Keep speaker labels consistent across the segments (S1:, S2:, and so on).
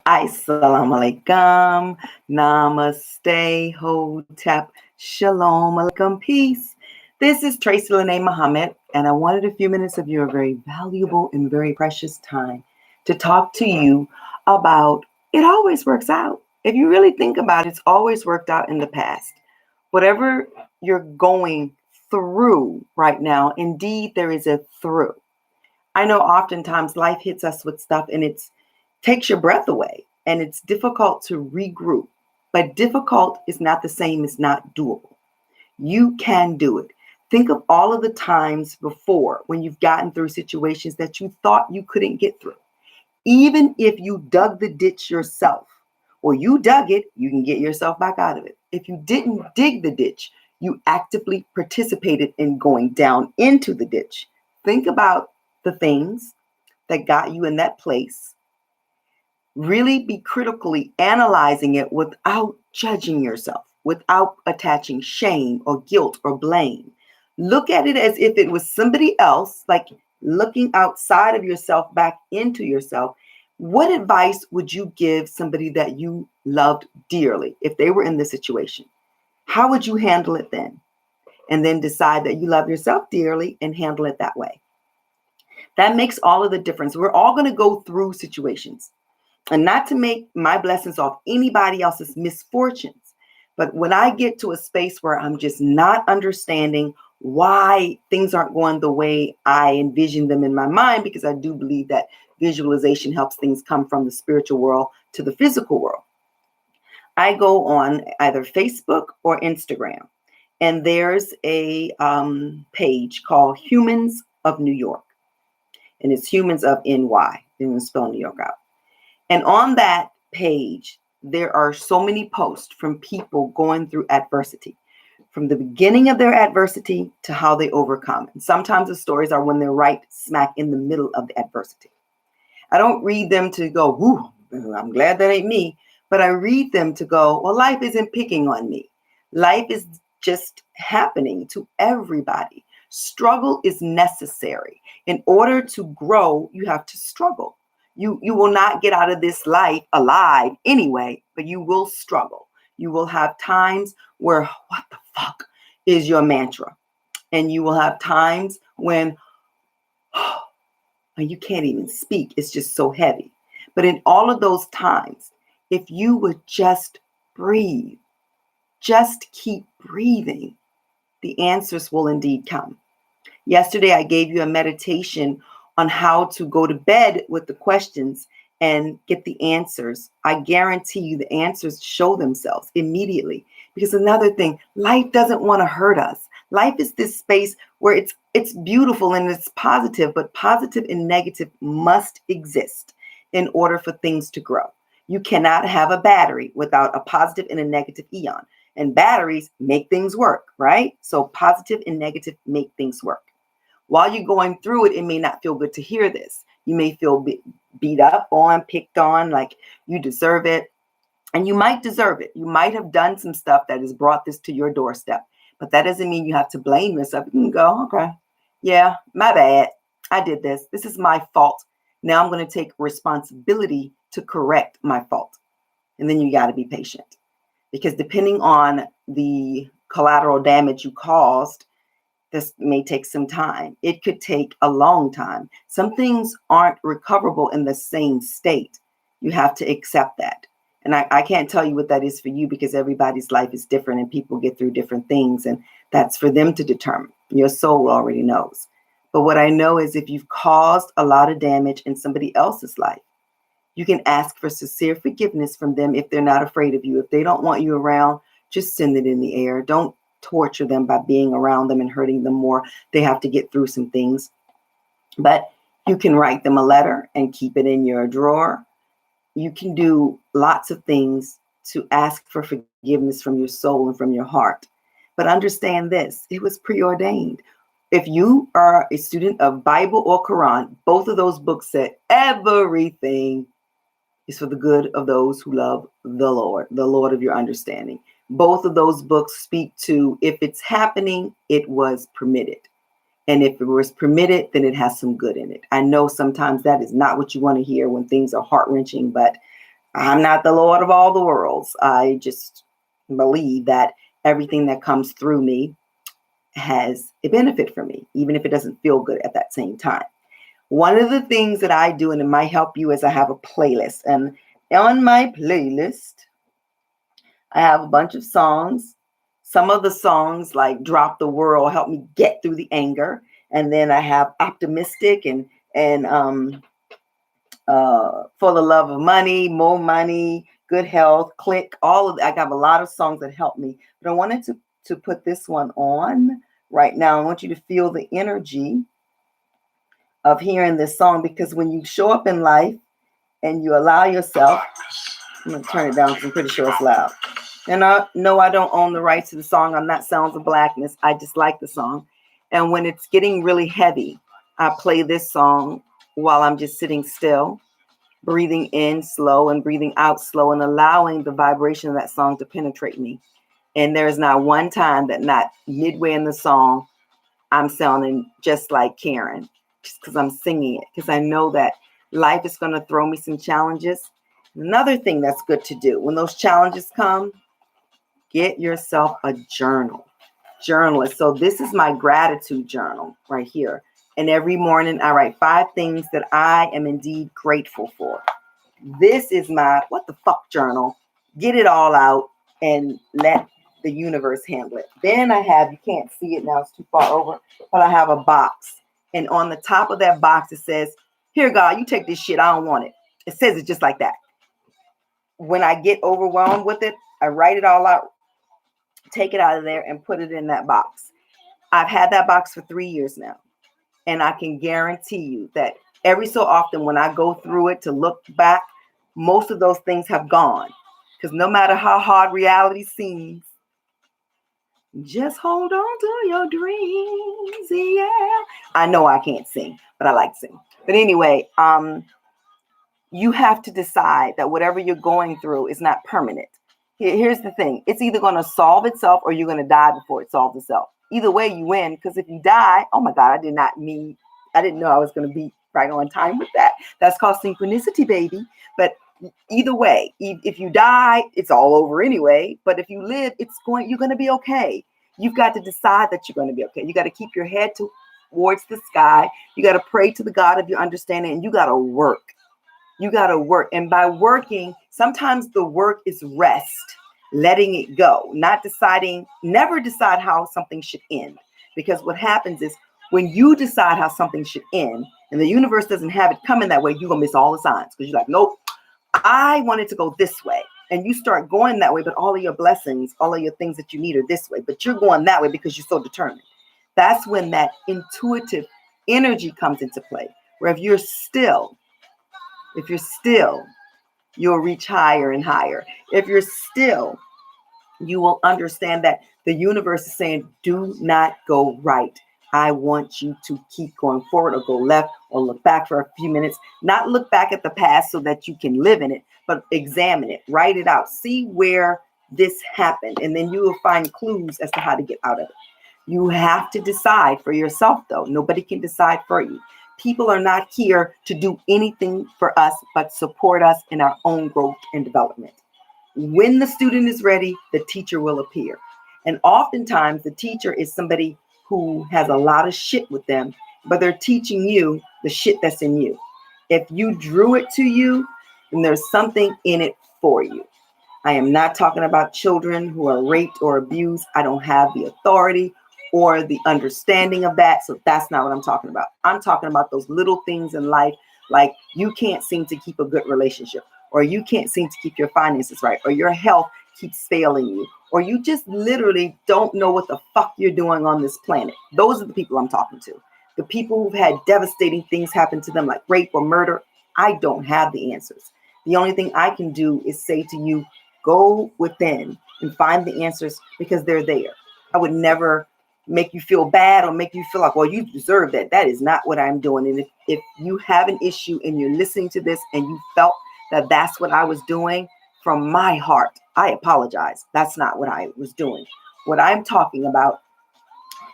S1: Assalamu alaikum, namaste, hotep, shalom alaikum, peace. This is Tracy Lene Muhammad, and I wanted a few minutes of your very valuable and very precious time to talk to you about it always works out. If you really think about it, it's always worked out in the past. Whatever you're going through right now, indeed, there is a through. I know oftentimes life hits us with stuff and it takes your breath away and it's difficult to regroup. But difficult is not the same as not doable. You can do it. Think of all of the times before when you've gotten through situations that you thought you couldn't get through. Even if you dug the ditch yourself or you dug it, you can get yourself back out of it. If you didn't dig the ditch, you actively participated in going down into the ditch. Think about the things that got you in that place. Really be critically analyzing it without judging yourself, without attaching shame or guilt or blame. Look at it as if it was somebody else, like looking outside of yourself back into yourself. What advice would you give somebody that you loved dearly if they were in this situation? How would you handle it then? And then decide that you love yourself dearly and handle it that way. That makes all of the difference. We're all going to go through situations. And not to make my blessings off anybody else's misfortunes. But when I get to a space where I'm just not understanding why things aren't going the way I envision them in my mind, because I do believe that visualization helps things come from the spiritual world to the physical world. I go on either Facebook or Instagram, and there's a page called Humans of New York. And it's Humans of NY. Didn't spell New York out. And on that page, there are so many posts from people going through adversity, from the beginning of their adversity to how they overcome. And sometimes the stories are when they're right smack in the middle of the adversity. I don't read them to go, whoo, I'm glad that ain't me. But I read them to go, well, life isn't picking on me. Life is just happening to everybody. Struggle is necessary. In order to grow, you have to struggle. You will not get out of this life alive anyway, but you will struggle. You will have times where, what the fuck is your mantra? And you will have times when you can't even speak. It's just so heavy. But in all of those times, if you would just breathe, just keep breathing, the answers will indeed come. Yesterday, I gave you a meditation on how to go to bed with the questions and get the answers. I guarantee you the answers show themselves immediately. Because another thing, life doesn't want to hurt us. Life is this space where it's beautiful and it's positive, but positive and negative must exist in order for things to grow. You cannot have a battery without a positive and a negative ion. And batteries make things work, right? So positive and negative make things work. While you're going through it, it may not feel good to hear this. You may feel beat up on, picked on, like you deserve it. And you might deserve it. You might have done some stuff that has brought this to your doorstep. But that doesn't mean you have to blame yourself. You can go, okay, yeah, my bad. I did this. This is my fault. Now I'm going to take responsibility to correct my fault. And then you got to be patient. Because depending on the collateral damage you caused, this may take some time. It could take a long time. Some things aren't recoverable in the same state. You have to accept that. And I can't tell you what that is for you because everybody's life is different and people get through different things. And that's for them to determine. Your soul already knows. But what I know is if you've caused a lot of damage in somebody else's life, you can ask for sincere forgiveness from them if they're not afraid of you. If they don't want you around, just send it in the air. Don't torture them by being around them and hurting them more. They have to get through some things. But you can write them a letter and keep it in your drawer. You can do lots of things to ask for forgiveness from your soul and from your heart. But understand this, it was preordained. If you are a student of Bible or Quran, both of those books said everything is for the good of those who love the Lord of your understanding. Both of those books speak to if it's happening, it was permitted. And if it was permitted, then it has some good in it. I know sometimes that is not what you want to hear when things are heart-wrenching, but I'm not the Lord of all the worlds. I just believe that everything that comes through me has a benefit for me, even if it doesn't feel good at that same time. One of the things that I do, and it might help you, is I have a playlist. And on my playlist, I have a bunch of songs. Some of the songs, like Drop the World, help me get through the anger. And then I have Optimistic and For the Love of Money, More Money, Good Health, Click, all of that. I have a lot of songs that help me. But I wanted to put this one on right now. I want you to feel the energy of hearing this song, because when you show up in life and you allow yourself, I'm going to turn it down because I'm pretty sure it's loud. And no, I don't own the rights to the song. I'm not Sounds of Blackness. I just like the song. And when it's getting really heavy, I play this song while I'm just sitting still, breathing in slow and breathing out slow, and allowing the vibration of that song to penetrate me. And there is not one time that not midway in the song, I'm sounding just like Karen, just because I'm singing it, because I know that life is going to throw me some challenges. Another thing that's good to do when those challenges come, get yourself a journal. Journal it. So this is my gratitude journal right here. And every morning I write 5 things that I am indeed grateful for. This is my what the fuck journal. Get it all out and let the universe handle it. Then I have, you can't see it now, it's too far over, but I have a box. And on the top of that box, it says, "Here, God, you take this shit. I don't want it." It says it just like that. When I get overwhelmed with it, I write it all out, take it out of there, and put it in that box. I've had that box for 3 years now. And I can guarantee you that every so often when I go through it to look back, most of those things have gone. Because no matter how hard reality seems, just hold on to your dreams. Yeah. I know I can't sing, but I like to sing. But anyway, you have to decide that whatever you're going through is not permanent. Here's the thing. It's either going to solve itself or you're going to die before it solves itself. Either way, you win. Because if you die, oh my God, I didn't know I was going to be right on time with that. That's called synchronicity, baby. But either way, if you die, it's all over anyway. But if you live, you're going to be okay. You've got to decide that you're going to be okay. You got to keep your head towards the sky. You got to pray to the God of your understanding, and you got to work. You got to work. And by working, sometimes the work is rest, letting it go, not deciding, never decide how something should end. Because what happens is when you decide how something should end and the universe doesn't have it coming that way, you're going to miss all the signs because you're like, nope, I want it to go this way. And you start going that way, but all of your blessings, all of your things that you need are this way, but you're going that way because you're so determined. That's when that intuitive energy comes into play, where if you're still, you'll reach higher and higher. If you're still, you will understand that the universe is saying, do not go right. I want you to keep going forward or go left or look back for a few minutes. Not look back at the past so that you can live in it, but examine it, write it out, see where this happened. And then you will find clues as to how to get out of it. You have to decide for yourself, though. Nobody can decide for you. People are not here to do anything for us but support us in our own growth and development. When the student is ready, the teacher will appear. And oftentimes the teacher is somebody who has a lot of shit with them, but they're teaching you the shit that's in you. If you drew it to you, then there's something in it for you. I am not talking about children who are raped or abused. I don't have the authority or the understanding of that. So that's not what I'm talking about. I'm talking about those little things in life, like you can't seem to keep a good relationship, or you can't seem to keep your finances right, or your health keeps failing you, or you just literally don't know what the fuck you're doing on this planet. Those are the people I'm talking to. The people who've had devastating things happen to them, like rape or murder. I don't have the answers. The only thing I can do is say to you, go within and find the answers, because they're there. I would never make you feel bad or make you feel like, well, you deserve that. That is not what I'm doing. And if you have an issue and you're listening to this and you felt that that's what I was doing, from my heart, I apologize. That's not what I was doing. What I'm talking about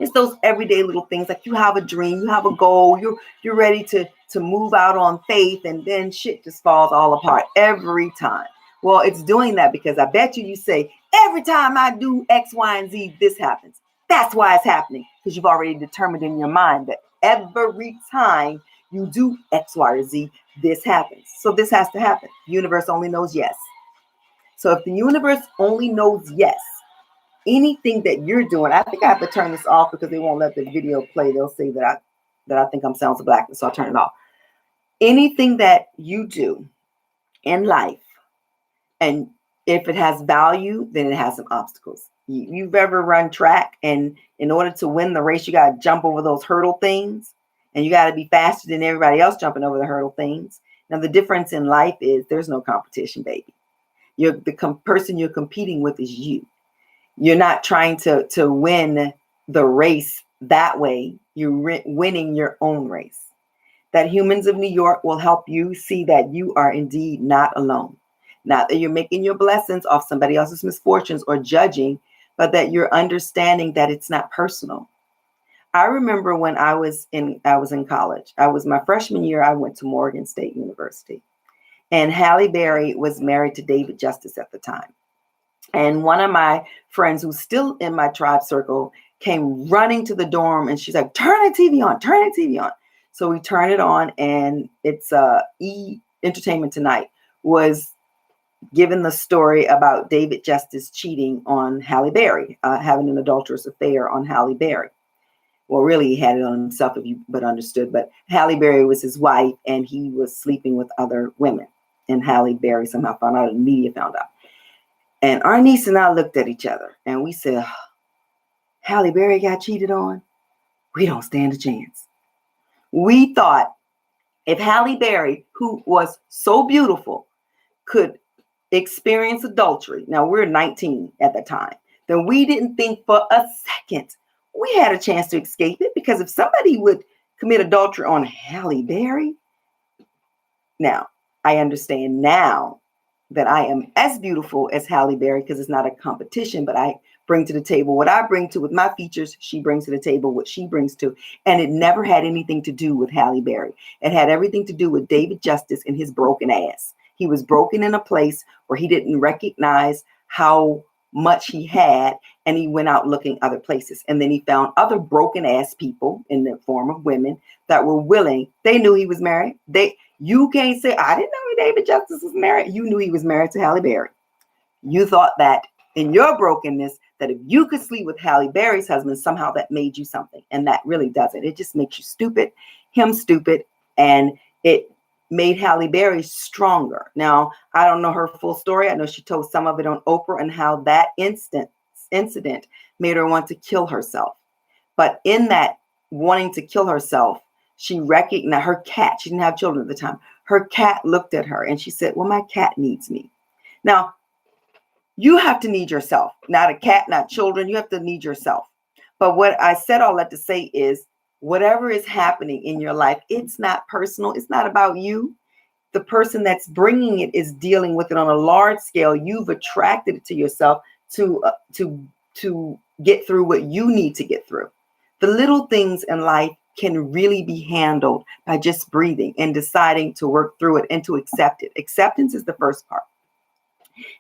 S1: It's those everyday little things, like you have a dream, you have a goal, you're ready to move out on faith, and then shit just falls all apart every time. Well, it's doing that because I bet you say, every time I do X, Y, and Z, this happens. That's why it's happening, because you've already determined in your mind that every time you do X, Y, or Z, this happens. So this has to happen. The universe only knows yes. So if the universe only knows yes, anything that you're doing, I think I have to turn this off because they won't let the video play. They'll say that I think I'm sounds of blackness, so I'll turn it off. Anything that you do in life, and if it has value, then it has some obstacles. You've ever run track, and in order to win the race, you got to jump over those hurdle things, and you got to be faster than everybody else jumping over the hurdle things. Now, the difference in life is there's no competition, baby. The person you're competing with is you. You're not trying to win the race that way. You're winning your own race. That Humans of New York will help you see that you are indeed not alone. Not that you're making your blessings off somebody else's misfortunes or judging, but that you're understanding that it's not personal. I remember when I was in college. I was my freshman year. I went to Morgan State University, and Halle Berry was married to David Justice at the time. And one of my friends, who's still in my tribe circle, came running to the dorm, and she's like, turn the TV on, turn the TV on. So we turn it on, and it's Entertainment Tonight was given the story about David Justice cheating on Halle Berry, having an adulterous affair on Halle Berry. Well, really, he had it on himself, if you but understood. But Halle Berry was his wife, and he was sleeping with other women. And Halle Berry somehow found out, and the media found out. And our niece and I looked at each other, and we said, Halle Berry got cheated on? We don't stand a chance. We thought if Halle Berry, who was so beautiful, could experience adultery, now we're 19 at the time, then we didn't think for a second we had a chance to escape it, because if somebody would commit adultery on Halle Berry, now I understand now that I am as beautiful as Halle Berry, because it's not a competition, but I bring to the table what I bring to with my features. She brings to the table what she brings to. And it never had anything to do with Halle Berry. It had everything to do with David Justice and his broken ass. He was broken in a place where he didn't recognize how much he had, and he went out looking other places. And then he found other broken ass people in the form of women that were willing. They knew he was married. You can't say, I didn't know David Justice was married. You knew he was married to Halle Berry. You thought that in your brokenness, that if you could sleep with Halle Berry's husband, somehow that made you something. And that really doesn't. It just makes you stupid, him stupid, and it made Halle Berry stronger. Now, I don't know her full story. I know she told some of it on Oprah, and how that incident made her want to kill herself. But in that wanting to kill herself, she recognized her cat. She didn't have children at the time. Her cat looked at her and she said, well, my cat needs me. Now, you have to need yourself, not a cat, not children. You have to need yourself. But what I said all that to say is, whatever is happening in your life, it's not personal. It's not about you. The person that's bringing it is dealing with it on a large scale. You've attracted it to yourself to get through what you need to get through. The little things in life can really be handled by just breathing and deciding to work through it and to accept it. Acceptance is the first part.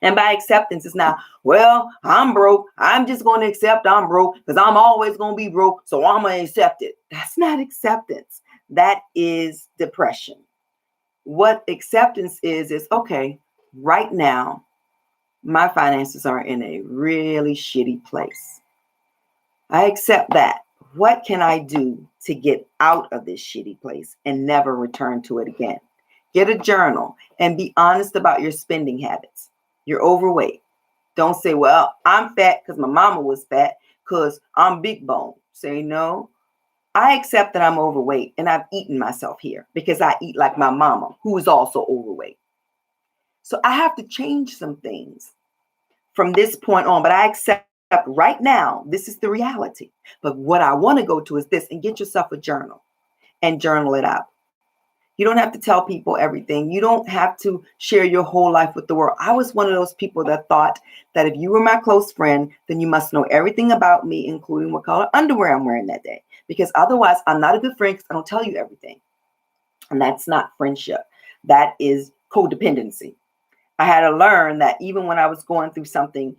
S1: And by acceptance, it's not, well, I'm broke. I'm just going to accept I'm broke because I'm always going to be broke. So I'm going to accept it. That's not acceptance. That is depression. What acceptance is okay, right now, my finances are in a really shitty place. I accept that. What can I do to get out of this shitty place and never return to it again? Get a journal and be honest about your spending habits. You're overweight. Don't say, well, I'm fat because my mama was fat because I'm big bone. Say, no, I accept that I'm overweight and I've eaten myself here because I eat like my mama, who is also overweight. So I have to change some things from this point on, but I accept right now, this is the reality. But what I want to go to is this, and get yourself a journal and journal it out. You don't have to tell people everything. You don't have to share your whole life with the world. I was one of those people that thought that if you were my close friend, then you must know everything about me, including what color underwear I'm wearing that day. Because otherwise, I'm not a good friend because I don't tell you everything. And that's not friendship. That is codependency. I had to learn that even when I was going through something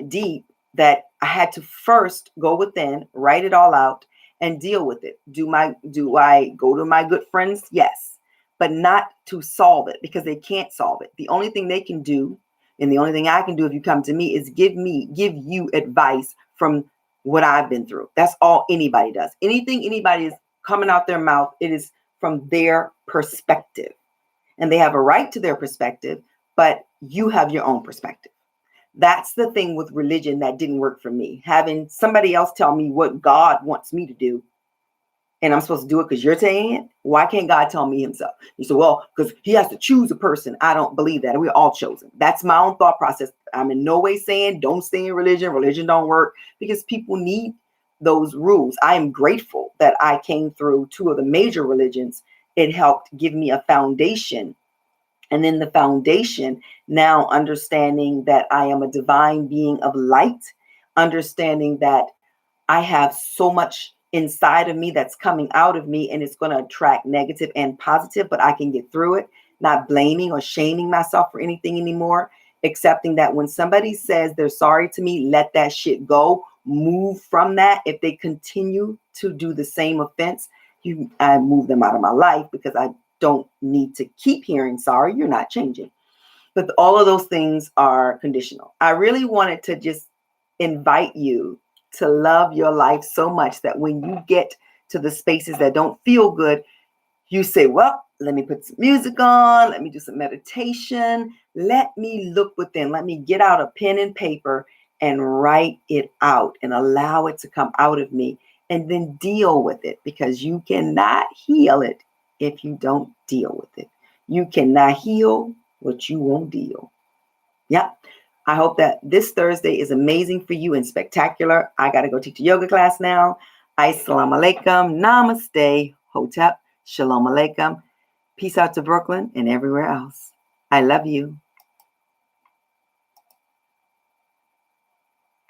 S1: deep, that I had to first go within, write it all out, and deal with it. Do I go to my good friends? Yes, but not to solve it, because they can't solve it. The only thing they can do, and the only thing I can do if you come to me, is give you advice from what I've been through. That's all anybody does. Anything anybody is coming out their mouth, it is from their perspective. And they have a right to their perspective, but you have your own perspective. That's the thing with religion that didn't work for me. Having somebody else tell me what God wants me to do, and I'm supposed to do it because you're saying it. Why can't God tell me himself? You say, well, because he has to choose a person. I don't believe that. We're all chosen. That's my own thought process. I'm in no way saying don't stay in religion. Religion don't work, because people need those rules. I am grateful that I came through 2 of the major religions. It helped give me a foundation. And then the foundation, now understanding that I am a divine being of light, understanding that I have so much inside of me that's coming out of me, and it's going to attract negative and positive, but I can get through it, not blaming or shaming myself for anything anymore, accepting that when somebody says they're sorry to me, let that shit go, move from that. If they continue to do the same offense, I move them out of my life, because I don't need to keep hearing sorry, you're not changing. But all of those things are conditional. I really wanted to just invite you to love your life so much that when you get to the spaces that don't feel good, you say, well, let me put some music on, let me do some meditation, let me look within, let me get out a pen and paper and write it out and allow it to come out of me, and then deal with it, because you cannot heal it if you don't deal with it. You cannot heal what you won't deal. Yep. I hope that this Thursday is amazing for you and spectacular. I got to go teach a yoga class now. Assalamu alaikum, namaste, hotep, shalom alaikum. Peace out to Brooklyn and everywhere else. I love you.